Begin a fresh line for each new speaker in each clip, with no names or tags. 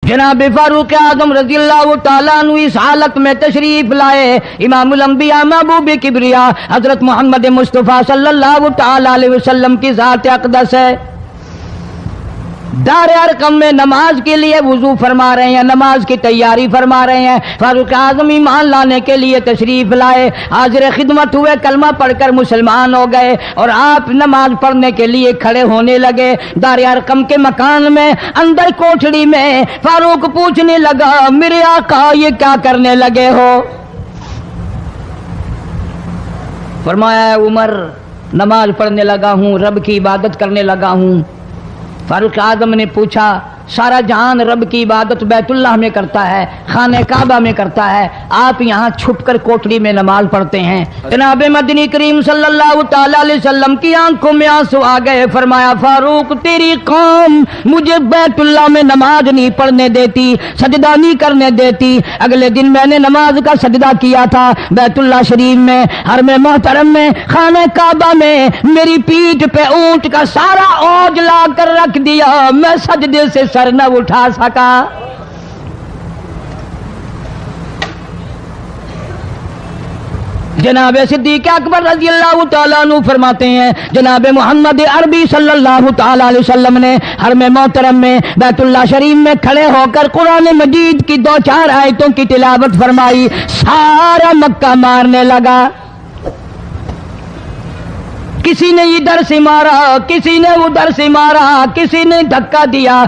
جناب فاروق اعظم رضی اللہ تعالیٰ عنہ اس حالت میں تشریف لائے، امام الانبیاء محبوب کبریا حضرت محمد مصطفیٰ صلی اللہ تعالیٰ علیہ وسلم کی ذات اقدس ہے، دار ارقم میں نماز کے لیے وضو فرما رہے ہیں، نماز کی تیاری فرما رہے ہیں۔ فاروق اعظم ایمان لانے کے لیے تشریف لائے، حاضر خدمت ہوئے، کلمہ پڑھ کر مسلمان ہو گئے، اور آپ نماز پڑھنے کے لیے کھڑے ہونے لگے۔ دار ارقم کے مکان میں اندر کوٹھڑی میں فاروق پوچھنے لگا، میرے آقا یہ کیا کرنے لگے ہو؟ فرمایا عمر نماز پڑھنے لگا ہوں، رب کی عبادت کرنے لگا ہوں۔ فاروق اعظم نے پوچھا، سارا جہان رب کی عبادت بیت اللہ میں کرتا ہے، خانہ کعبہ میں کرتا ہے، آپ یہاں چھپ کر کوٹڑی میں نماز پڑھتے ہیں؟ جناب مدنی کریم صلی اللہ تعالیٰ علیہ وسلم کی آنکھوں میں آنسو آ گئے۔ فرمایا فاروق تیری قوم مجھے بیت اللہ میں نماز نہیں پڑھنے دیتی، سجدہ نہیں کرنے دیتی۔ اگلے دن میں نے نماز کا سجدہ کیا تھا بیت اللہ شریف میں، حرم محترم میں، خانہ کعبہ میں، میری پیٹھ پہ اونٹ کا سارا اوج لا کر رکھ دیا، میں سجدے سے سر نہ اٹھا سکا۔ جناب صدیق اکبر رضی اللہ تعالیٰ عنہ فرماتے ہیں، جناب محمد عربی صلی اللہ تعالیٰ علیہ وسلم نے حرم محترم میں بیت اللہ شریف میں کھڑے ہو کر قرآن مجید کی 2-4 آیتوں کی تلاوت فرمائی، سارا مکہ مارنے لگا۔ کسی نے ادھر سے مارا، کسی نے ادھر سے مارا، کسی نے دھکا دیا،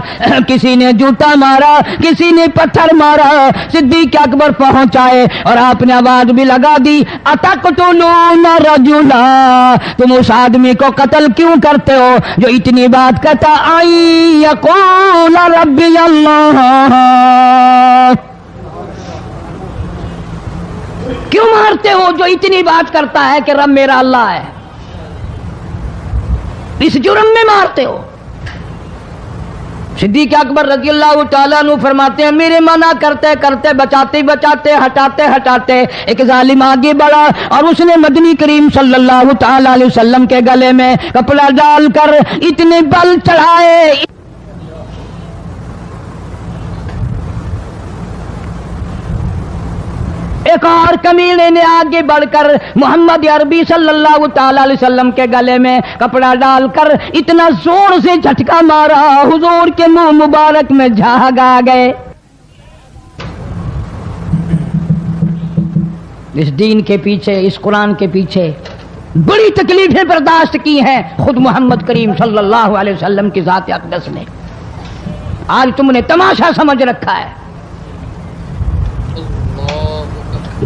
کسی نے جوتا مارا، کسی نے پتھر مارا۔ صدیق اکبر پہنچائے اور آپ نے آواز بھی لگا دی، اتقتلون رجلا، تم اس آدمی کو قتل کیوں کرتے ہو جو اتنی بات کہتا آئی یقول ربی اللہ، کیوں مارتے ہو جو اتنی بات کرتا ہے کہ رب میرا اللہ ہے؟ اس جرم میں مارتے ہو۔ صدیق اکبر رضی اللہ تعالیٰ عنہ فرماتے ہیں، میرے منع کرتے کرتے بچاتے بچاتے ہٹاتے ہٹاتے ایک ظالم آگے بڑھا اور اس نے مدنی کریم صلی اللہ تعالیٰ علیہ وسلم کے گلے میں کپڑا ڈال کر اتنے بل چڑھائے، ایک اور کمینے نے آگے بڑھ کر محمد عربی صلی اللہ تعالیٰ علیہ وسلم کے گلے میں کپڑا ڈال کر اتنا زور سے جھٹکا مارا، حضور کے منہ مبارک میں جھاگ آ گئے۔ اس دین کے پیچھے، اس قرآن کے پیچھے بڑی تکلیفیں برداشت کی ہیں خود محمد کریم صلی اللہ علیہ وسلم کی ذات اقدس نے۔ آج تم نے تماشا سمجھ رکھا ہے۔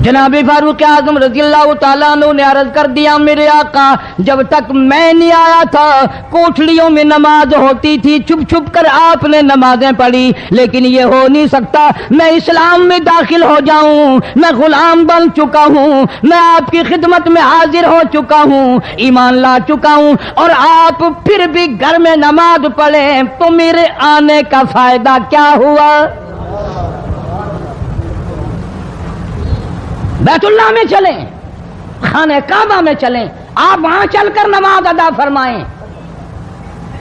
جناب فاروق اعظم رضی اللہ تعالیٰ عنہ نے عرض کر دیا، میرے آقا جب تک میں نہیں آیا تھا کوٹھڑیوں میں نماز ہوتی تھی، چھپ چھپ کر آپ نے نمازیں پڑھی، لیکن یہ ہو نہیں سکتا، میں اسلام میں داخل ہو جاؤں، میں غلام بن چکا ہوں، میں آپ کی خدمت میں حاضر ہو چکا ہوں، ایمان لا چکا ہوں، اور آپ پھر بھی گھر میں نماز پڑھیں تو میرے آنے کا فائدہ کیا ہوا؟ بیت اللہ میں چلیں، خانہ کعبہ میں چلیں، آپ وہاں چل کر نماز ادا فرمائیں۔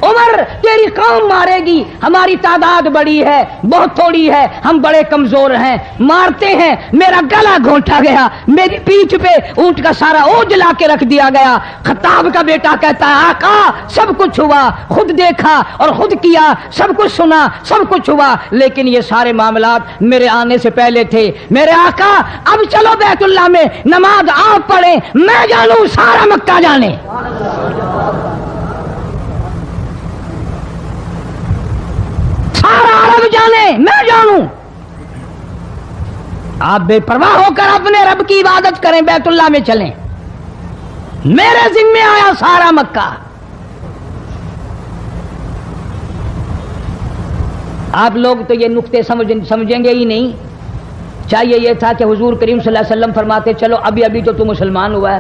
عمر تیری قوم مارے گی، ہماری تعداد بڑی ہے، بہت تھوڑی ہے، ہم بڑے کمزور ہیں، مارتے ہیں، میرا گلا گھونٹا گیا، میری پیٹھ پہ اونٹ کا سارا اوج لا کے رکھ دیا گیا۔ خطاب کا بیٹا کہتا ہے، آقا سب کچھ ہوا، خود دیکھا اور خود کیا، سب کچھ سنا، سب کچھ ہوا، لیکن یہ سارے معاملات میرے آنے سے پہلے تھے۔ میرے آقا اب چلو بیت اللہ میں نماز آپ پڑھیں، میں جانوں سارا مکہ جانے۔ سارا عرب جانے، میں جانوں۔ آپ بے پرواہ ہو کر اپنے رب کی عبادت کریں، بیت اللہ میں چلیں، میرے ذمہ آیا سارا مکہ۔ آپ لوگ تو یہ نقطے سمجھیں گے ہی نہیں۔ چاہیے یہ تھا کہ حضور کریم صلی اللہ علیہ وسلم فرماتے، چلو ابھی تو مسلمان ہوا ہے،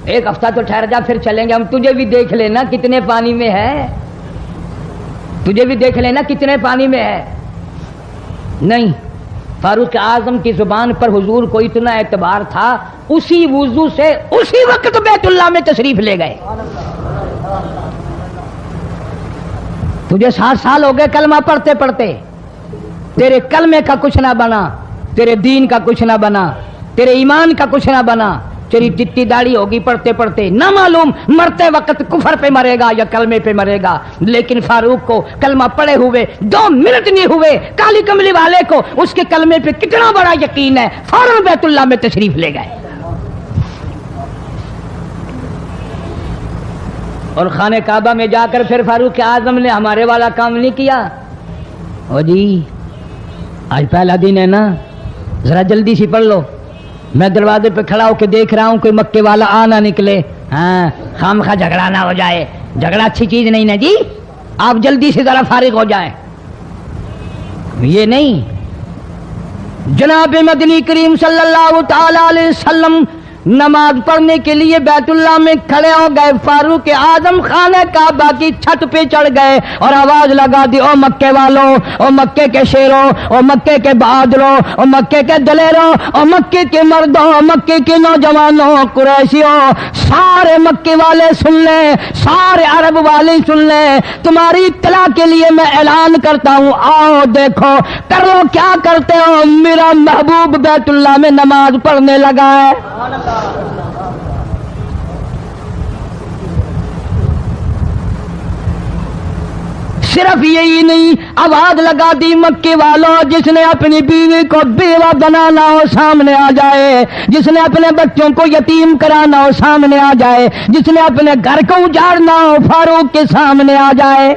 ایک ہفتہ تو ٹھہر جا، پھر چلیں گے، ہم تجھے بھی دیکھ لینا کتنے پانی میں ہے، تجھے بھی دیکھ لینا کتنے پانی میں ہے۔ نہیں، فاروق اعظم کی زبان پر حضور کو اتنا اعتبار تھا، اسی وضو سے اسی وقت بیت اللہ میں تشریف لے گئے۔ تجھے 60 سال ہو گئے کلمہ پڑھتے پڑھتے، تیرے کلمے کا کچھ نہ بنا، تیرے دین کا کچھ نہ بنا، تیرے ایمان کا کچھ نہ بنا، تیری چٹی داڑھی ہوگی پڑھتے پڑھتے، نہ معلوم مرتے وقت کفر پہ مرے گا یا کلمے پہ مرے گا، لیکن فاروق کو کلمہ پڑھے ہوئے 2 منٹ نہیں ہوئے، کالی کملی والے کو اس کے کلمے پہ کتنا بڑا یقین ہے، فوراً بیت اللہ میں تشریف لے گئے اور خانہ کعبہ میں جا کر پھر فاروق اعظم نے ہمارے والا کام نہیں کیا، او جی آج پہلا دن ہے نا، ذرا جلدی سے پڑھ لو، میں دروازے پہ کھڑا ہو کے دیکھ رہا ہوں کوئی مکے والا آ نہ نکلے، ہاں خامخواہ جھگڑا نہ ہو جائے، جھگڑا اچھی چیز نہیں نا جی، آپ جلدی سے ذرا فارغ ہو جائیں، یہ نہیں۔ جناب مدنی کریم صلی اللہ تعالی علیہ وسلم نماز پڑھنے کے لیے بیت اللہ میں کھڑے ہو گئے، فاروق اعظم خانہ کعبہ کی چھت پہ چڑھ گئے اور آواز لگا دی، او مکے والوں، او مکے کے شیروں، او مکے کے بہادروں، او مکے کے دلیروں، او مکے کے مردوں، او مکے کے نوجوانوں، قریشیوں، سارے مکے والے سن لیں، سارے عرب والے سن لیں، تمہاری اطلاع کے لیے میں اعلان کرتا ہوں، آؤ دیکھو کر لو کیا کرتے ہو، میرا محبوب بیت اللہ میں نماز پڑھنے لگا ہے۔ صرف یہی نہیں، آواز لگا دی، مکے والوں، جس نے اپنی بیوی کو بیوہ بنانا ہو سامنے آ جائے، جس نے اپنے بچوں کو یتیم کرانا ہو سامنے آ جائے، جس نے اپنے گھر کو اجاڑنا ہو فاروق کے سامنے آ جائے۔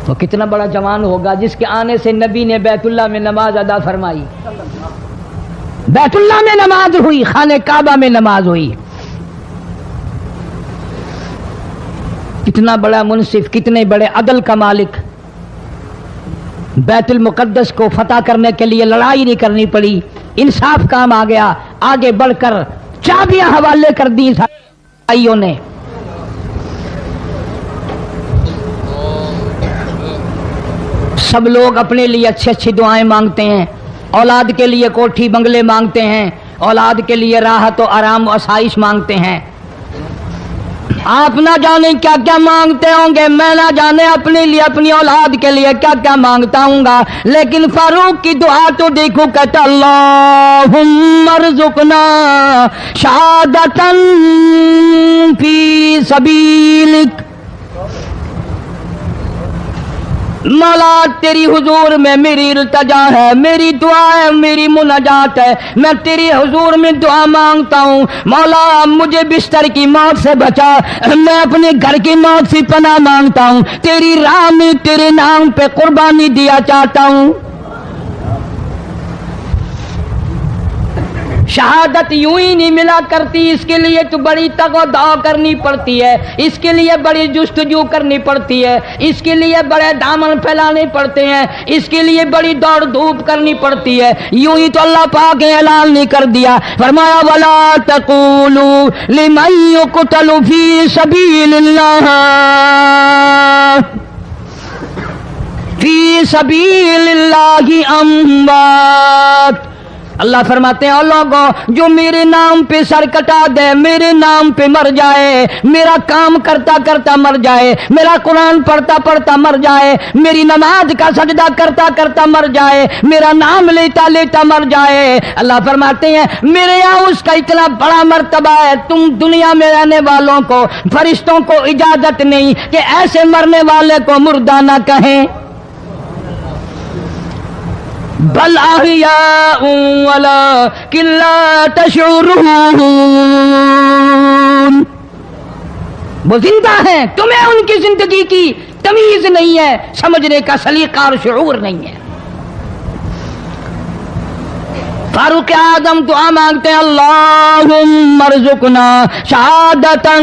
تو کتنا بڑا جوان ہوگا جس کے آنے سے نبی نے بیت اللہ میں نماز ادا فرمائی، بیت اللہ میں نماز ہوئی، خانہ کعبہ میں نماز ہوئی۔ کتنا بڑا منصف، کتنے بڑے عدل کا مالک، بیت المقدس کو فتح کرنے کے لیے لڑائی نہیں کرنی پڑی، انصاف کام آ گیا، آگے بڑھ کر چابیاں حوالے کر دی بھائیوں نے۔ سب لوگ اپنے لیے اچھی اچھی دعائیں مانگتے ہیں، اولاد کے لیے کوٹھی بنگلے مانگتے ہیں، اولاد کے لیے راحت و آرام و آسائش مانگتے ہیں۔ آپ نہ جانے کیا کیا مانگتے ہوں گے، میں نہ جانے اپنے لیے اپنی اولاد کے لیے کیا کیا مانگتا ہوں گا، لیکن فاروق کی دعا تو دیکھو، کہتا اللہم ارزقنا شہادتاً فی سبیلک، مولا تیری حضور میں میری التجا ہے، میری دعا ہے، میری مناجات ہے، میں تیری حضور میں دعا مانگتا ہوں، مولا مجھے بستر کی موت سے بچا، میں اپنے گھر کی موت سے پناہ مانگتا ہوں، تیری راہ میں تیرے نام پہ قربانی دیا چاہتا ہوں۔ شہادت یوں ہی نہیں ملا کرتی، اس کے لیے تو بڑی تگ و دو کرنی پڑتی ہے، اس کے لیے بڑی جستجو کرنی پڑتی ہے، اس کے لیے بڑے دامن پھیلانے پڑتے ہیں، اس کے لیے بڑی دوڑ دھوپ کرنی پڑتی ہے، یوں ہی تو اللہ پاک نے اعلان نہیں کر دیا، فرمایا وَلَا تَقُولُوا لِمَن يُقْتَلُ فِي سَبِيلِ اللَّهِ أَمْوَاتٌ، اللہ فرماتے ہیں اور لوگوں جو میرے نام پہ سر کٹا دے، میرے نام پہ مر جائے، میرا کام کرتا کرتا مر جائے، میرا قرآن پڑھتا پڑھتا مر جائے، میری نماز کا سجدہ کرتا کرتا مر جائے، میرا نام لیتا لیتا مر جائے، اللہ فرماتے ہیں میرے یہاں اس کا اتنا بڑا مرتبہ ہے، تم دنیا میں رہنے والوں کو، فرشتوں کو اجازت نہیں کہ ایسے مرنے والے کو مردہ نہ کہیں، بل احیاء ولکن لا تشعرون، وہ زندہ ہیں، تمہیں ان کی زندگی کی تمیز نہیں ہے، سمجھنے کا سلیقہ اور شعور نہیں ہے۔ فاروق اعظم دعا مانگتے ہیں اللہم ارزقنا شہادتاً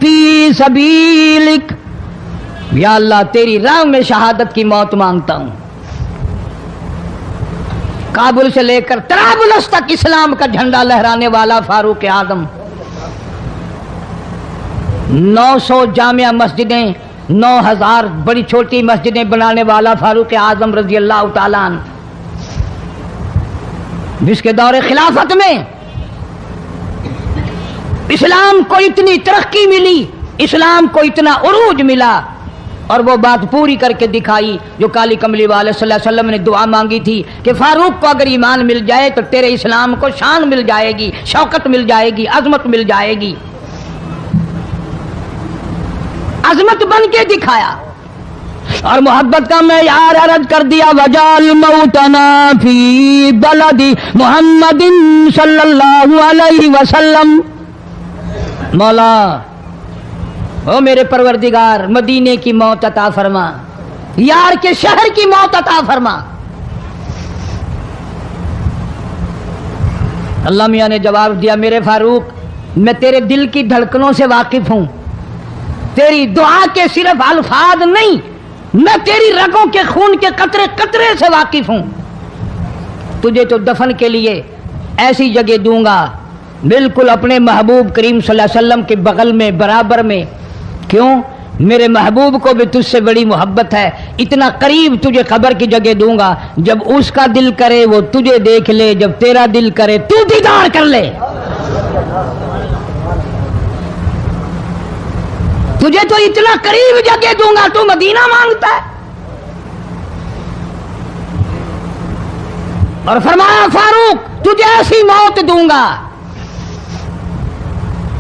فی سبیلک، یا اللہ تیری راہ میں شہادت کی موت مانگتا ہوں۔ کابل سے لے کر طرابلس تک اسلام کا جھنڈا لہرانے والا فاروق اعظم، 900 جامع مسجدیں، 9000 بڑی چھوٹی مسجدیں بنانے والا فاروق اعظم رضی اللہ تعالیٰ عنہ، جس کے دور خلافت میں اسلام کو اتنی ترقی ملی، اسلام کو اتنا عروج ملا اور وہ بات پوری کر کے دکھائی جو کالی کملی والے صلی اللہ علیہ وسلم نے دعا مانگی تھی کہ فاروق کو اگر ایمان مل جائے تو تیرے اسلام کو شان مل جائے گی، شوکت مل جائے گی، عظمت مل جائے گی۔ عظمت بن کے دکھایا اور محبت کا معیار عرض کر دیا، وجعل موتنا فی بلد محمد صلی اللہ علیہ وسلم۔ مولا او میرے پروردگار مدینے کی موت عطا فرما، یار کے شہر کی موت عطا فرما۔ اللہ میاں نے جواب دیا، میرے فاروق میں تیرے دل کی دھڑکنوں سے واقف ہوں، تیری دعا کے صرف الفاظ نہیں، میں تیری رگوں کے خون کے قطرے قطرے سے واقف ہوں۔ تجھے تو دفن کے لیے ایسی جگہ دوں گا بالکل اپنے محبوب کریم صلی اللہ علیہ وسلم کے بغل میں برابر میں۔ کیوں؟ میرے محبوب کو بھی تجھ سے بڑی محبت ہے، اتنا قریب تجھے قبر کی جگہ دوں گا، جب اس کا دل کرے وہ تجھے دیکھ لے، جب تیرا دل کرے تو دیدار کر لے۔ تجھے تو اتنا قریب جگہ دوں گا، تو مدینہ مانگتا ہے۔ اور فرمایا فاروق تجھے ایسی موت دوں گا،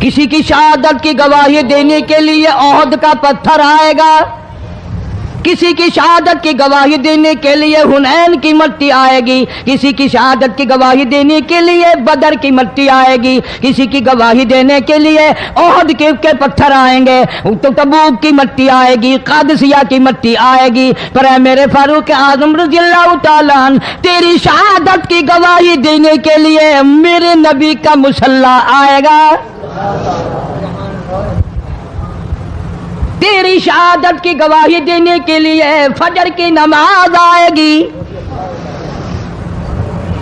کسی کی شہادت کی گواہی دینے کے لیے احد کا پتھر آئے گا، کسی کی شہادت کی گواہی دینے کے لیے حنین کی مٹی آئے گی، کسی کی شہادت کی گواہی دینے کے لیے بدر کی مٹی آئے گی، کسی کی گواہی دینے کے لیے احد کے پتھر آئیں گے، تو تبوک کی مٹی آئے گی، قادسیہ کی مٹی آئے گی، پر اے میرے فاروق اعظم رضی اللہ تعالیٰ عنہ تیری شہادت کی گواہی دینے کے لیے میرے نبی کا مصلی آئے گا، تیری شہادت کی گواہی دینے کے لیے فجر کی نماز آئے گی،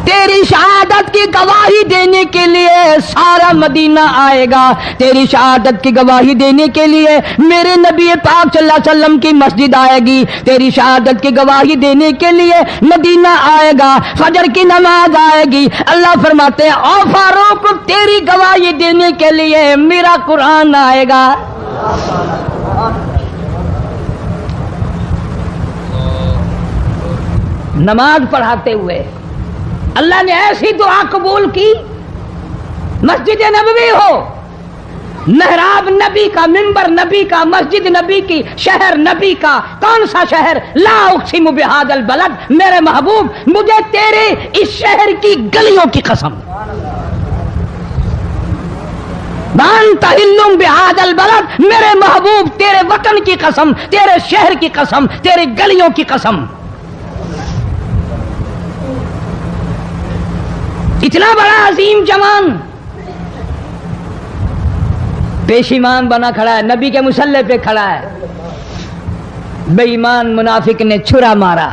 تیری شہادت کی گواہی دینے کے لیے سارا مدینہ آئے گا، تیری شہادت کی گواہی دینے کے لیے میرے نبی پاک صلی اللہ علیہ وسلم کی مسجد آئے گی، تیری شہادت کی گواہی دینے کے لیے مدینہ آئے گا، فجر کی نماز آئے گی۔ اللہ فرماتے ہیں او فاروق تیری گواہی دینے کے لیے میرا قرآن آئے گا۔ نماز پڑھاتے ہوئے اللہ نے ایسی دعا قبول کی، مسجد نبوی ہو، محراب نبی کا، منبر نبی کا، مسجد نبی کی، شہر نبی کا، کون سا شہر؟ لا اقسم بہذا البلد، میرے محبوب مجھے تیرے اس شہر کی گلیوں کی قسم، وانت حل بہذا البلد، میرے محبوب تیرے وطن کی قسم، تیرے شہر کی قسم، تیرے گلیوں کی قسم۔ اتنا بڑا عظیم جوان پیش ایمان بنا کھڑا ہے، نبی کے مصلی پہ کھڑا ہے، بے ایمان منافق نے چھرا مارا،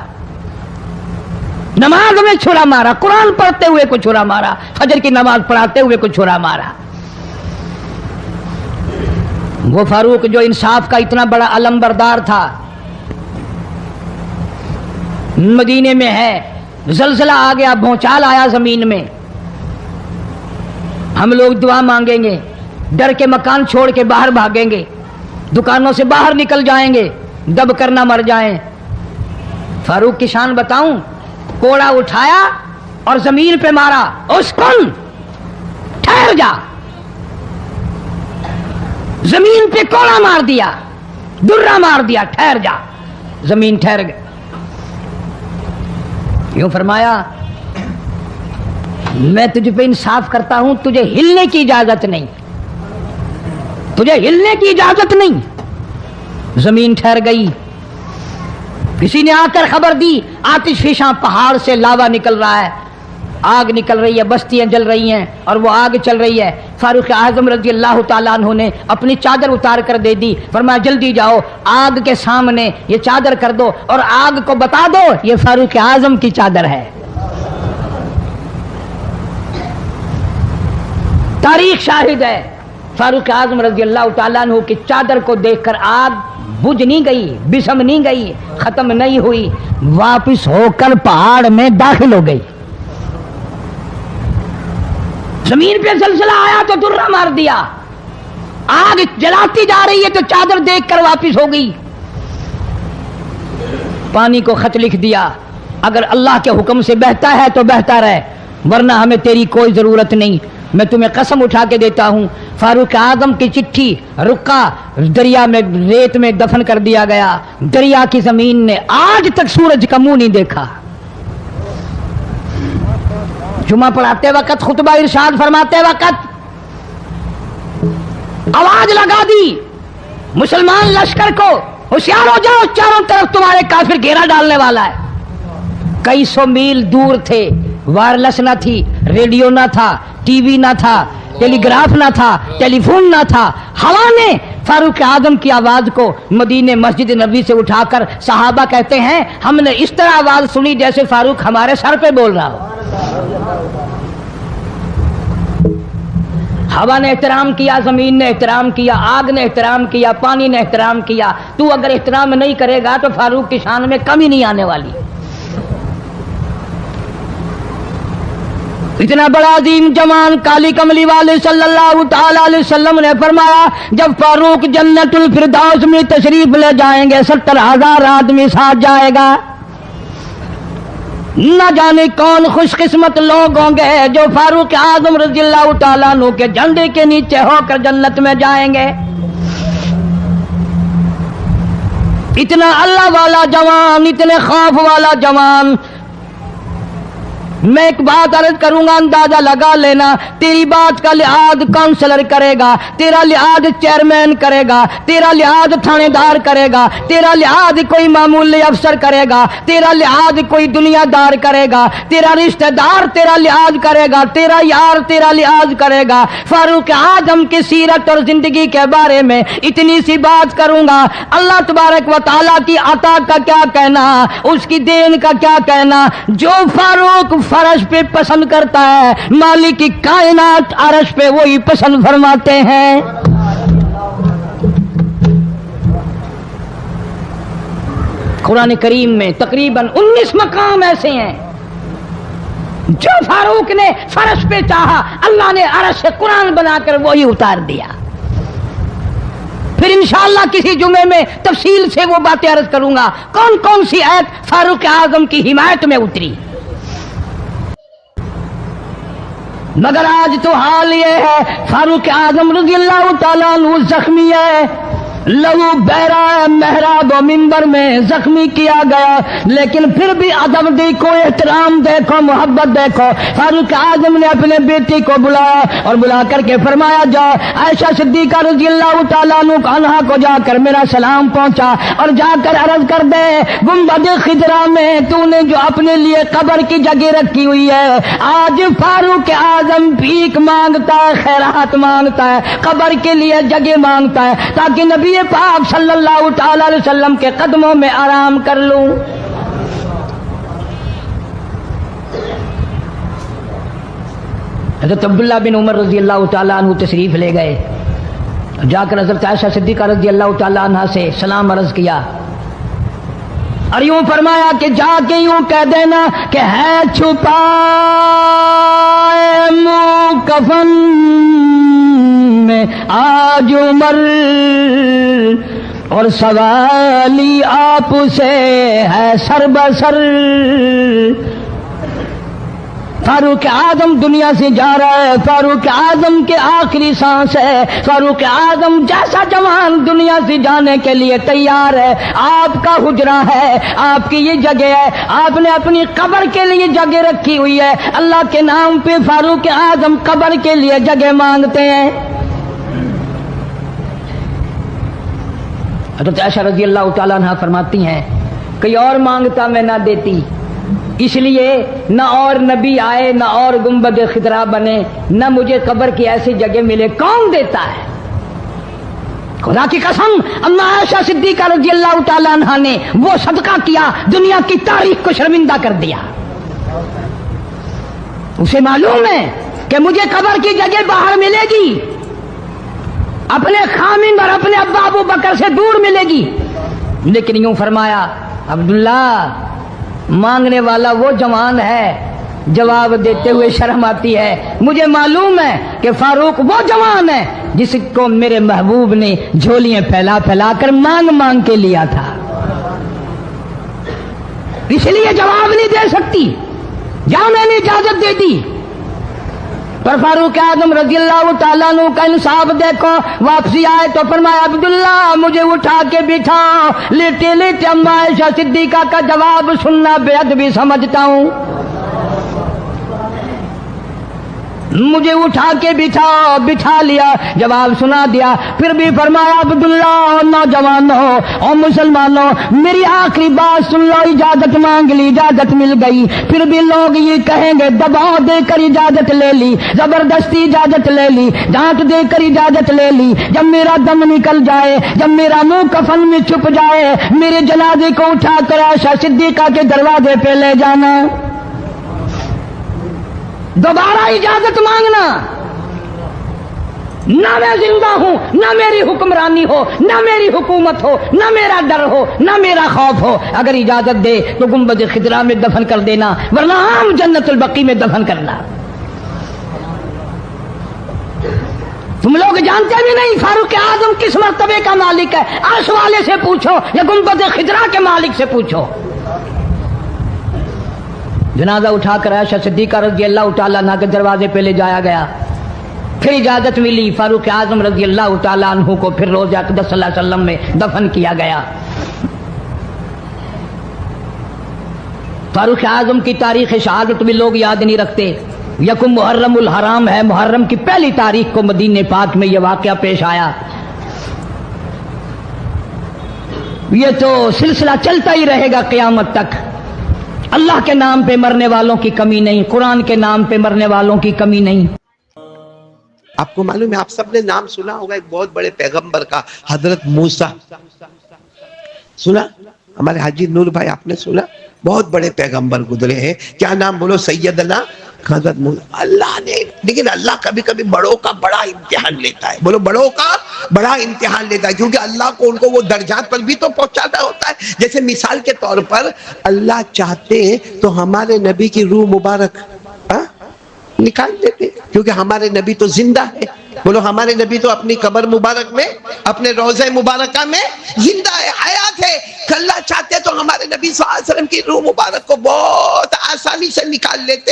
نماز میں چھرا مارا، قرآن پڑھتے ہوئے کو چھرا مارا، فجر کی نماز پڑھاتے ہوئے کو چھرا مارا۔ وہ فاروق جو انصاف کا اتنا بڑا علم بردار تھا، مدینے میں ہے، زلزلہ آ گیا، بھونچال آیا زمین میں، ہم لوگ دعا مانگیں گے، ڈر کے مکان چھوڑ کے باہر بھاگیں گے، دکانوں سے باہر نکل جائیں گے، دب کر نہ مر جائیں۔ فاروق کی شان بتاؤں، کوڑا اٹھایا اور زمین پہ مارا، اسکن ٹھہر جا، زمین پہ کوڑا مار دیا، درہ مار دیا، ٹھہر جا، زمین ٹھہر گئی۔ یوں فرمایا میں تجھ پہ انصاف کرتا ہوں، تجھے ہلنے کی اجازت نہیں، تجھے ہلنے کی اجازت نہیں۔ زمین ٹھہر گئی، کسی نے آ کر خبر دی آتش فشاں پہاڑ سے لاوا نکل رہا ہے، آگ نکل رہی ہے، بستیاں جل رہی ہیں اور وہ آگ چل رہی ہے۔ فاروق اعظم رضی اللہ تعالیٰ عنہ نے اپنی چادر اتار کر دے دی، فرمایا جلدی جاؤ آگ کے سامنے یہ چادر کر دو اور آگ کو بتا دو یہ فاروق اعظم کی چادر ہے۔ تاریخ شاہد ہے، فاروق اعظم رضی اللہ تعالیٰ عنہ کی چادر کو دیکھ کر آگ بجھ نہیں گئی، بسم نہیں گئی، ختم نہیں ہوئی، واپس ہو کر پہاڑ میں داخل ہو گئی۔ زمین پہ زلزلہ آیا تو درہ مار دیا، آگ جلاتی جا رہی ہے تو چادر دیکھ کر واپس ہو گئی۔ پانی کو خط لکھ دیا، اگر اللہ کے حکم سے بہتا ہے تو بہتا رہے، ورنہ ہمیں تیری کوئی ضرورت نہیں۔ میں تمہیں قسم اٹھا کے دیتا ہوں، فاروق اعظم کی چٹھی رکا دریا میں ریت میں دفن کر دیا گیا۔ دریا کی زمین نے آج تک سورج کا منہ نہیں دیکھا۔ جمعہ پڑھاتے وقت، خطبہ ارشاد فرماتے وقت آواز لگا دی مسلمان لشکر کو، ہوشیار ہو جاؤ، چاروں طرف تمہارے کافر گھیرا ڈالنے والا ہے۔ کئی سو میل دور تھے، وائرلیس نہ تھی، ریڈیو نہ تھا، ٹی وی نہ تھا، ٹیلی گراف نہ تھا، ٹیلی فون نہ تھا۔ ہوا نے فاروق اعظم کی آواز کو مدینے مسجد نبوی سے اٹھا کر، صحابہ کہتے ہیں ہم نے اس طرح آواز سنی جیسے فاروق ہمارے سر پہ بول رہا ہو۔ ہوا نے احترام کیا، زمین نے احترام کیا، آگ نے احترام کیا، پانی نے احترام کیا۔ تو اگر احترام نہیں کرے گا تو فاروق کی شان میں کمی نہیں آنے والی۔ اتنا بڑا عظیم جوان کالی کملی والے صلی اللہ تعالی علیہ وسلم نے فرمایا جب فاروق جنت الفردوس میں تشریف لے جائیں گے 70,000 آدمی ساتھ جائے گا۔ نہ جانے کون خوش قسمت لوگ ہوں گے جو فاروق اعظم رضی اللہ تعالیٰ عنہ کے جھنڈے کے نیچے ہو کر جنت میں جائیں گے۔ اتنا اللہ والا جوان، اتنے خوف والا جوان۔ میں ایک بات عرض کروں گا، اندازہ لگا لینا، تیری بات کا لحاظ کونسلر کرے گا، تیرا لحاظ چیئرمین کرے گا، تیرا لحاظ تھانے دار کرے گا، تیرا لحاظ کوئی معمولی افسر کرے گا، تیرا لحاظ کوئی دنیا دار کرے گا، تیرا رشتہ دار تیرا لحاظ کرے گا، تیرا یار تیرا لحاظ کرے گا۔ فاروق اعظم کی سیرت اور زندگی کے بارے میں اتنی سی بات کروں گا، اللہ تبارک و تعالیٰ کی عطا کا کیا کہنا، اس کی دین کا کیا کہنا۔ جو فاروق فرش پہ پسند کرتا ہے، مالک کی کائنات عرش پہ وہی پسند فرماتے ہیں۔ قرآن کریم میں تقریباً 19 مقام ایسے ہیں جو فاروق نے فرش پہ چاہا، اللہ نے عرش سے قرآن بنا کر وہی اتار دیا۔ پھر انشاءاللہ کسی جمعے میں تفصیل سے وہ باتیں عرض کروں گا کون کون سی آیت فاروق اعظم کی حمایت میں اتری۔ مگر آج تو حال یہ ہے فاروق اعظم رضی اللہ تعالیٰ عنہ زخمی ہے، لہو بہرا ہے، محراب و منبر میں زخمی کیا گیا، لیکن پھر بھی ادب دیکھو، احترام دیکھو، محبت دیکھو۔ فاروق اعظم نے اپنے بیٹی کو بلایا اور بلا کر کے فرمایا جا عائشہ صدیقہ رضی اللہ تعالیٰ عنہا کو جا کر میرا سلام پہنچا اور جا کر عرض کر دے گنبد خضرا میں تو نے جو اپنے لیے قبر کی جگہ رکھی ہوئی ہے، آج فاروق اعظم بھیک مانگتا ہے، خیرات مانگتا ہے، قبر کے لیے جگہ مانگتا ہے تاکہ نبی پاک صلی اللہ تعالی علیہ وسلم کے قدموں میں آرام کر لوں۔ حضرت عبداللہ بن عمر رضی اللہ تعالیٰ عنہ تشریف لے گئے، جا کر حضرت عائشہ صدیقہ رضی اللہ تعالیٰ عنہ سے سلام عرض کیا اور یوں فرمایا کہ جا کے یوں کہہ دینا کہ ہے چھپائے منہ کفن میں آج عمر اور سوالی آپ سے ہے سر بسر۔ فاروق اعظم دنیا سے جا رہا ہے، فاروق اعظم کے آخری سانس ہے، فاروق اعظم جیسا جوان دنیا سے جانے کے لیے تیار ہے۔ آپ کا حجرہ ہے، آپ کی یہ جگہ ہے، آپ نے اپنی قبر کے لیے جگہ رکھی ہوئی ہے، اللہ کے نام پہ فاروق اعظم قبر کے لیے جگہ مانگتے ہیں۔ حضرت عائشہ رضی اللہ تعالیٰ عنہ فرماتی ہیں کوئی اور مانگتا میں نہ دیتی، اس لیے نہ اور نبی آئے، نہ اور گنبد خضرا بنے، نہ مجھے قبر کی ایسی جگہ ملے، کون دیتا ہے؟ خدا کی قسم اما عائشہ صدیقہ رضی اللہ تعالیٰ عنہ نے وہ صدقہ کیا دنیا کی تاریخ کو شرمندہ کر دیا۔ اسے معلوم ہے کہ مجھے قبر کی جگہ باہر ملے گی، اپنے خامند اور اپنے ابا ابو بکر سے دور ملے گی، لیکن یوں فرمایا عبداللہ مانگنے والا وہ جوان ہے، جواب دیتے ہوئے شرم آتی ہے، مجھے معلوم ہے کہ فاروق وہ جوان ہے جس کو میرے محبوب نے جھولیاں پھیلا پھیلا کر مانگ مانگ کے لیا تھا۔ اس لیے جواب نہیں دے سکتی، جہاں میں نے اجازت دے دی۔ پر فاروق اعظم رضی اللہ تعالیٰ عنہ کا انصاف دیکھو، واپسی آئے تو فرمایا عبداللہ مجھے اٹھا کے بٹھاؤ، لیٹے لیٹے اما عائشہ صدیقہ کا جواب سننا بے ادبی سمجھتا ہوں، مجھے اٹھا کے بٹھا لیا، جواب سنا دیا۔ پھر بھی فرمایا عبداللہ نوجوانوں اور مسلمانوں میری آخری بات سن لو، اجازت مانگ لی، اجازت مل گئی، پھر بھی لوگ یہ کہیں گے دباؤ دے کر اجازت لے لی، زبردستی اجازت لے لی، ڈانٹ دے کر اجازت لے لی، جب میرا دم نکل جائے، جب میرا منہ کفن میں چھپ جائے، میرے جنازے کو اٹھا کر عائشہ صدیقہ کے دروازے پہ لے جانا، دوبارہ اجازت مانگنا، نہ میں زندہ ہوں، نہ میری حکمرانی ہو، نہ میری حکومت ہو، نہ میرا ڈر ہو، نہ میرا خوف ہو، اگر اجازت دے تو گنبد خضرا میں دفن کر دینا، ورنہ عام جنت البقیع میں دفن کرنا۔ تم لوگ جانتے بھی نہیں فاروق اعظم کس مرتبے کا مالک ہے، عرش والے سے پوچھو یا گنبد خضرا کے مالک سے پوچھو۔ جنازہ اٹھا کر عائشہ صدیقہ رضی اللہ تعالیٰ عنہ کے دروازے پہ لے جایا گیا، پھر اجازت ملی، فاروق اعظم رضی اللہ تعالیٰ عنہ کو پھر روضہ اقدس صلی اللہ علیہ وسلم میں دفن کیا گیا۔ فاروق اعظم کی تاریخ شہادت بھی لوگ یاد نہیں رکھتے۔ یکم محرم الحرام ہے، محرم کی پہلی تاریخ کو مدینہ پاک میں یہ واقعہ پیش آیا۔ یہ تو سلسلہ چلتا ہی رہے گا قیامت تک۔ اللہ کے نام پہ مرنے والوں کی کمی نہیں، قرآن کے نام پہ مرنے والوں کی کمی نہیں۔
آپ کو معلوم ہے، آپ سب نے نام سنا ہوگا ایک بہت بڑے پیغمبر کا، حضرت موسیٰ سنا؟ ہمارے حاجی نور بھائی آپ نے سنا؟ بہت بڑے پیغمبر گزرے ہیں، کیا نام بولو؟ سیدنا حضرت موسیٰ۔ اللہ نے، لیکن اللہ کبھی کبھی بڑوں کا بڑا امتحان لیتا ہے، بولو بڑوں کا بڑا امتحان لیتا ہے، کیونکہ اللہ کو ان کو وہ درجات پر بھی تو پہنچانا ہوتا ہے۔ جیسے مثال کے طور پر اللہ چاہتے تو ہمارے نبی کی روح مبارک نکال دیتے، کیونکہ ہمارے نبی تو زندہ ہے، بولو ہمارے نبی تو اپنی قبر مبارک میں، اپنے روضہ مبارکہ میں زندہ ہے، حیات ہے۔ اللہ چاہتے تو ہمارے نبی صلی اللہ علیہ وسلم کی روح مبارک کو بہت آسانی سے نکال لیتے،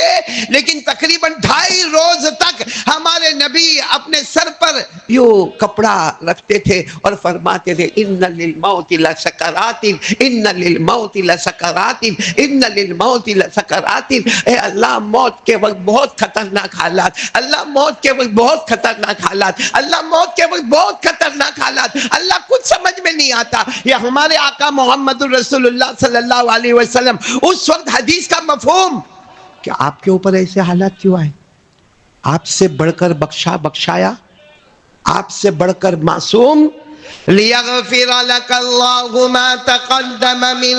لیکن تقریباً 2.5 روز تک ہمارے نبی اپنے سر پر یوں کپڑا رکھتے تھے اور فرماتے تھے ان للموت لسکرات، ان للموت لسکرات، ان للموت لسکرات۔ اے اللہ موت کے وقت بہت خطرناک حالات، اللہ موت کے وقت بہت خطرناک حالات، اللہ موت کے وقت بہت خطرناک حالات، اللہ کچھ سمجھ میں نہیں آتا۔ یہ ہمارے آقا محمد الرسول اللہ صلی اللہ علیہ وسلم اس وقت حدیث کا مفہوم کہ آپ کے اوپر ایسے حالات کیوں آئے؟ آپ سے بڑھ کر بخشایا، آپ سے بڑھ کر معصوم، لِيَغْفِرَ لَكَ اللَّهُ مَا تَقَدَّمَ مِن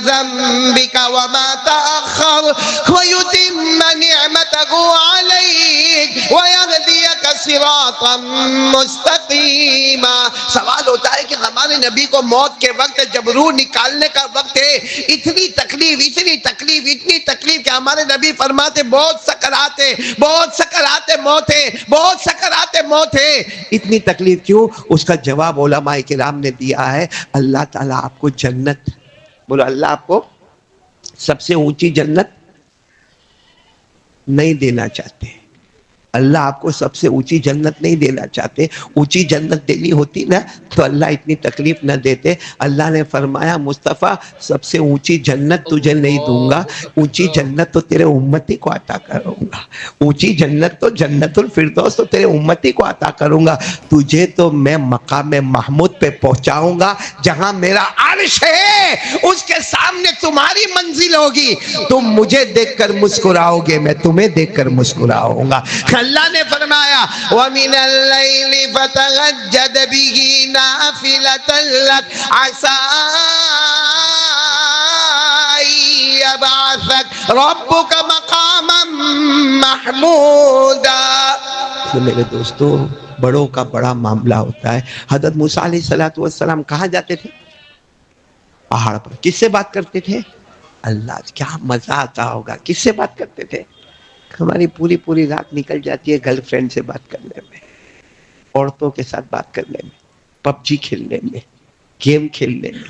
ذَنبِكَ وَمَا تَأَخَّرَ وَيُتِمَّ نِعْمَتَهُ عَلَيْكَ وَيَهْدِيَكَ صِرَاطًا مُسْتَقِيمًا۔ سوال ہوتا ہے کہ ہمارے نبی کو موت کے وقت جب روح نکالنے کا وقت ہے، اتنی تکلیف کہ ہمارے نبی فرماتے بہت سکرات ہے، بہت سکرات موت ہے، بہت سکرات موت ہے، اتنی تکلیف کیوں؟ اس کا جواب علماء کرام نے دیا ہے، اللہ تعالیٰ آپ کو جنت، بولو اللہ آپ کو سب سے اونچی جنت نہیں دینا چاہتے، اللہ آپ کو سب سے اونچی جنت نہیں دینا چاہتے۔ اونچی جنت دینی ہوتی نا تو اللہ اتنی تکلیف نہ دیتے۔ اللہ نے فرمایا مصطفیٰ سب سے اونچی جنت تجھے نہیں دوں گا، اونچی جنت تو تیرے امتی کو عطا کروں گا، اونچی جنت تو جنت الفردوس تو تیرے امتی کو عطا کروں گا، تجھے تو میں مقام محمود پہ پہنچاؤں گا جہاں میرا عرش ہے، اس کے سامنے تمہاری منزل ہوگی، تم مجھے دیکھ کر مسکراؤ گے، میں تمہیں دیکھ کر مسکراؤں گا۔ اللہ نے فرمایا وَمِنَ اللَّيْلِ فَتَغَجَّدْ بِهِ نَافِلَةً لَكَ عَسَىٰ يَبْعَثَكَ رَبُّكَ مَقَامًا مَحْمُودًا۔ میرے دوستو بڑوں کا بڑا معاملہ ہوتا ہے۔ حضرت موسیٰ علیہ السلام کہاں جاتے تھے؟ پہاڑ پر۔ کس سے بات کرتے تھے؟ اللہ، کیا مزہ آتا ہوگا۔ کس سے بات کرتے تھے؟ ہماری پوری رات نکل جاتی ہے گرل فرینڈ سے بات کرنے میں، عورتوں کے ساتھ بات کرنے میں، پب جی کھیلنے میں، گیم کھیلنے میں،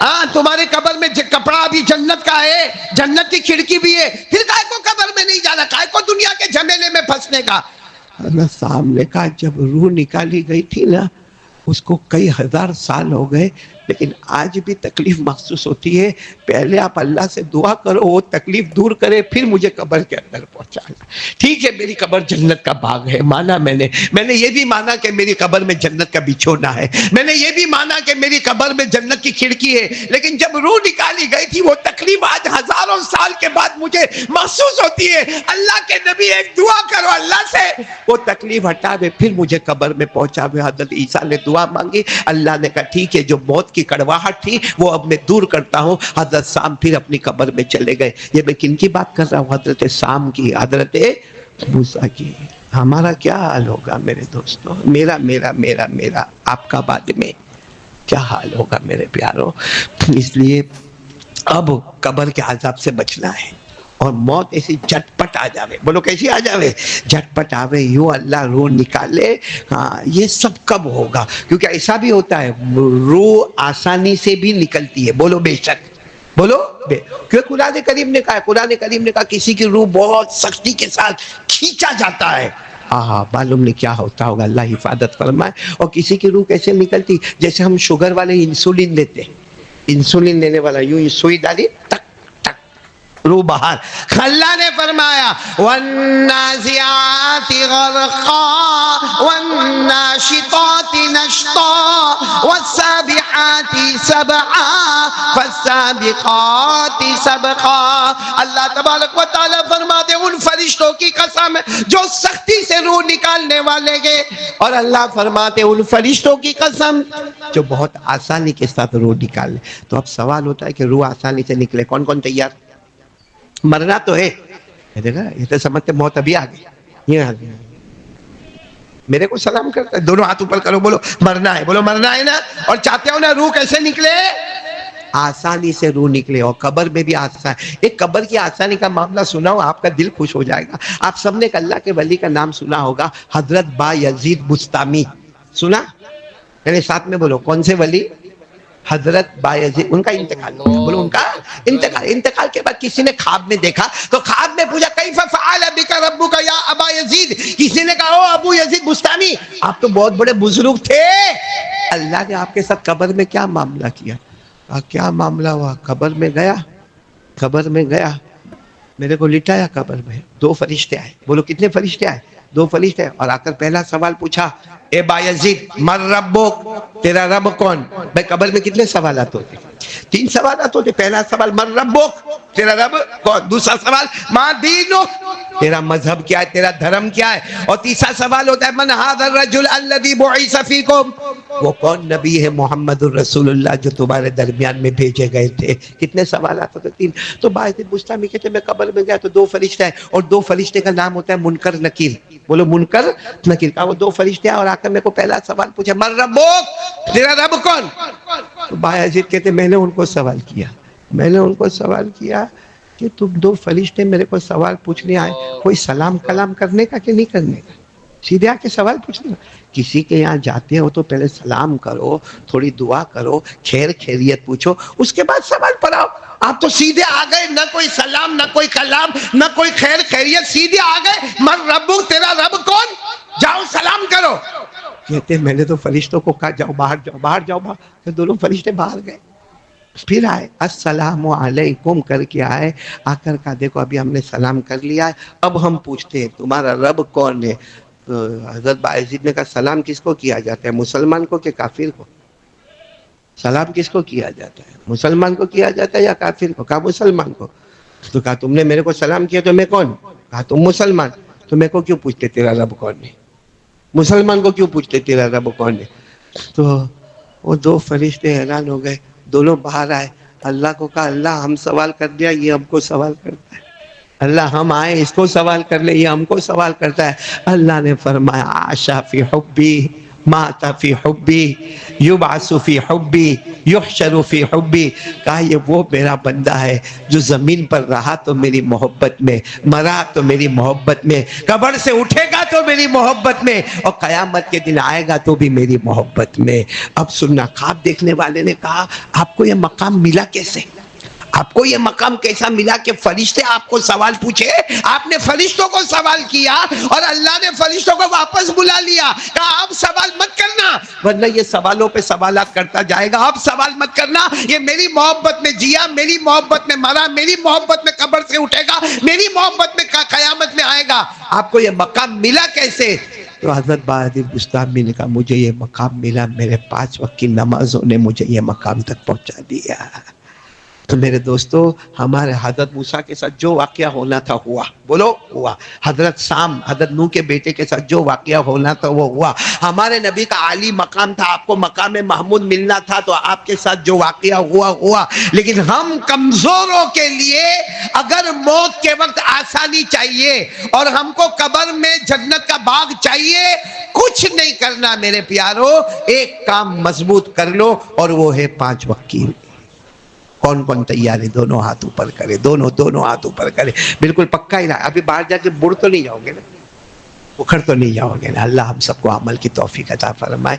ہاں تمہارے قبر میں کپڑا بھی جنت کا ہے، جنت کی کھڑکی بھی ہے، پھر کائے کو قبر میں نہیں جانا، کائے کو دنیا کے جھمیلے میں پھنسنے کا؟ اللہ سامنے کہا جب روح نکالی گئی تھی نا، اس کو کئی ہزار سال ہو گئے، لیکن آج بھی تکلیف محسوس ہوتی ہے. پہلے آپ اللہ سے دعا کرو وہ تکلیف دور کرے، پھر مجھے قبر کے اندر پہنچانا. ٹھیک ہے میری قبر جنت کا باغ ہے، مانا میں نے یہ بھی مانا کہ میری قبر میں جنت کا بچھونا ہے، میں نے یہ بھی مانا کہ میری قبر میں جنت کی کھڑکی ہے، لیکن جب روح نکالی گئی تھی وہ تکلیف آج ہزاروں سال کے بعد مجھے محسوس ہوتی ہے. اللہ کے نبی ایک دعا کرو اللہ سے وہ تکلیف ہٹا دے، پھر مجھے قبر میں پہنچا دے. حضرت عیسیٰ نے دعا مانگی، اللہ نے کہا ٹھیک ہے جو موت کی کڑواہٹ تھی وہ اب میں دور کرتا ہوں. حضرت سام پھر اپنی قبر میں چلے گئے. یہ میں کن کی بات کر رہا ہوں؟ حضرت سام کی، حضرت موسیٰ کی. ہمارا کیا حال ہوگا میرے دوستوں؟ میرا آپ کا بعد میں کیا حال ہوگا میرے پیاروں؟ اس لیے اب قبر کے عذاب سے بچنا ہے، اور موت ایسی جھٹپٹ آ جاوے. بولو کیسی آ جاوے؟ جھٹپٹ آوے، یوں اللہ روح نکالے. ہاں یہ سب کب ہوگا؟ کیونکہ ایسا بھی ہوتا ہے روح آسانی سے بھی نکلتی ہے. بولو بے شک، بولو بے. کیونکہ قرآن کریم نے کہا کسی کی روح بہت سختی کے ساتھ کھینچا جاتا ہے. ہاں معلوم نہیں کیا ہوتا ہوگا، اللہ حفاظت فرمائے. اور کسی کی روح کیسے نکلتی؟ جیسے ہم شوگر والے انسولین لیتے ہیں، انسولین لینے والا یوں سوئی ڈالی ٹک روح باہر. اللہ نے فرمایا والنازعات غرقا والناشطات نشطا والسابحات سبعا فالسابقات سبقا. اللہ تبارک و تعالیٰ فرماتے ان فرشتوں کی قسم جو سختی سے روح نکالنے والے گے، اور اللہ فرماتے ان فرشتوں کی قسم جو بہت آسانی کے ساتھ روح نکالے. تو اب سوال ہوتا ہے کہ روح آسانی سے نکلے، کون کون تیار؟ مرنا تو ہے، دیکھا یہ تو سمجھتے موت ابھی آ گئی. یہ میرے کو سلام کرتا ہے، دونوں ہاتھ اوپر کرو، بولو مرنا ہے، بولو مرنا ہے نا. اور چاہتے ہو نا روح کیسے نکلے؟ آسانی سے روح نکلے. اور قبر میں بھی آسان. ایک قبر کی آسانی کا معاملہ سنا ہو آپ کا دل خوش ہو جائے گا. آپ سب نے ایک اللہ کے ولی کا نام سنا ہوگا، حضرت بایزید بستامی. سنا؟ یعنی ساتھ میں بولو کون سے ولی؟ حضرت بایزید. ان کا انتقال ہو گیا. بولو ان کا انتقال کے بعد کسی نے خواب میں دیکھا تو خواب میں پوچھا کیف فعل بک ربک یا ابا یزید. کسی نے کہا او ابو یزید بستامی آپ تو بہت بڑے بزرگ تھے، اللہ نے آپ کے ساتھ قبر میں کیا معاملہ کیا؟ کیا معاملہ ہوا؟ قبر میں گیا میرے کو لٹایا قبر میں. 2 فرشتے آئے. بولو کتنے فرشتے آئے؟ 2 فرشتے. اور آ کر پہلا سوال پوچھا اے بایزید من ربک، تیرا رب کون؟ بھائی قبر میں کتنے سوالات ہوتے؟ 3 سوالات ہوتے. پہلا سوال من ربک، تیرا رب کون؟ دوسرا سوال ما دینک، تیرا مذہب کیا ہے، تیرا دھرم کیا ہے؟ اور تیسرا سوال ہوتا ہے من ھذا الرجل الذی بعث فیکم، وہ کون نبی ہے محمد الرسول اللہ جو تمہارے درمیان میں بھیجے گئے تھے؟ کتنے سوالات ہوتے؟ 3. تو بایزید بستامی کہتے میں قبر میں گیا تو 2 فرشتے آئے، اور 2 فرشتے کا نام ہوتا ہے منکر نکیر. بولو منکر نکیر. کہا وہ 2 فرشتے آئے اور آ کر میرے کو پہلا سوال پوچھا من ربک، تیرا رب کون؟ تو بایزید کہتے میں نے ان کو سوال کیا کہ تم 2 فرشتے میرے کو سوال پوچھنے آئے، کوئی سلام کلام کرنے کا کہ نہیں کرنے کا؟ سیدھے آ کے سوال پوچھنے کا. کسی کے یہاں جاتے ہو تو پہلے سلام کرو، تھوڑی دعا کرو، خیر خیریت پوچھو، اس کے بعد سوال پڑھاؤ. آپ تو سیدھے آ گئے، نہ کوئی سلام، نہ کوئی کلام، نہ کوئی خیر خیریت، سیدھے آ گئے من ربک، تیرا رب کون؟ جاؤ سلام کرو. کہتے میں نے تو فرشتوں کو کہا جاؤ باہر جاؤ. تو دونوں فرشتے باہر گئے. پھر آئے السلام علیکم کر کے آئے. آ کر کہا دیکھو ابھی ہم نے سلام کر لیا ہے، اب ہم پوچھتے ہیں تمہارا رب کون ہے؟ تو حضرت بایزید نے کہا سلام کس کو کیا جاتا ہے، مسلمان کو کہ کافر کو؟ سلام کس کو کیا جاتا ہے، مسلمان کو کیا جاتا ہے یا کافر کو؟ کہا مسلمان کو. تو کہا تم نے میرے کو سلام کیا تو میں کون؟ کہا تم مسلمان. تو میرے کو کیوں پوچھتے تیرا رب کون ہے؟ مسلمان کو کیوں پوچھتے تیرا رب کون ہے؟ تو وہ 2 فرشتے حیران ہو گئے. دونوں باہر آئے. اللہ کو کہا اللہ ہم سوال کر دیا، یہ ہم کو سوال کرتا ہے. اللہ ہم آئے اس کو سوال کر لے، یہ ہم کو سوال کرتا ہے. اللہ نے فرمایا عاشا فی حبی مات فی حبی یبعث فی حبی یحشر فی حبی. کہا یہ وہ میرا بندہ ہے جو زمین پر رہا تو میری محبت میں، مرا تو میری محبت میں، قبر سے اٹھے گا تو میری میری محبت میں, اور قیامت کے دن آئے گا تو بھی میری محبت میں. اب سننا, خواب دیکھنے والے نے کہا آپ کو یہ مقام ملا کیسے؟ آپ کو یہ مقام کیسا ملا کہ فرشتے آپ کو سوال پوچھے؟ آپ نے فرشتوں کو سوال کیا اور اللہ نے فرشتوں کو واپس بلا لیا, کہا اب سوال مت کرنا ورنہ یہ سوالوں پہ سوالات کرتا جائے گا. اب سوال مت کرنا, یہ میری محبت میں جیا, میری محبت میں مرا, میری محبت میں قبر سے اٹھے گا, میری محبت میں قیامت میں آئے گا. آپ کو یہ مقام ملا کیسے؟ تو حضرت بہادر بستامی نے کہا مجھے یہ مقام ملا, میرے 5 وقت کی نمازوں نے مجھے یہ مقام تک پہنچا دیا. تو میرے دوستو, ہمارے حضرت موسیٰ کے ساتھ جو واقعہ ہونا تھا ہوا, بولو ہوا. حضرت سام, حضرت نوح کے بیٹے کے ساتھ جو واقعہ ہونا تھا وہ ہوا. ہمارے نبی کا عالی مقام تھا, آپ کو مقام محمود ملنا تھا, تو آپ کے ساتھ جو واقعہ ہوا ہوا. لیکن ہم کمزوروں کے لیے اگر موت کے وقت آسانی چاہیے اور ہم کو قبر میں جنت کا باغ چاہیے, کچھ نہیں کرنا میرے پیارو, ایک کام مضبوط کر لو اور وہ ہے 5 وقت کی. کون کون تیار ہے؟ دونوں ہاتھ اوپر کرے, دونوں ہاتھ اوپر کرے. بالکل پکا ہی نہ, ابھی باہر جا کے بڑھ تو نہیں جاؤ گے نا, اکھڑ تو نہیں جاؤ گے نا. اللہ ہم سب کو عمل کی توفیق عطا فرمائے.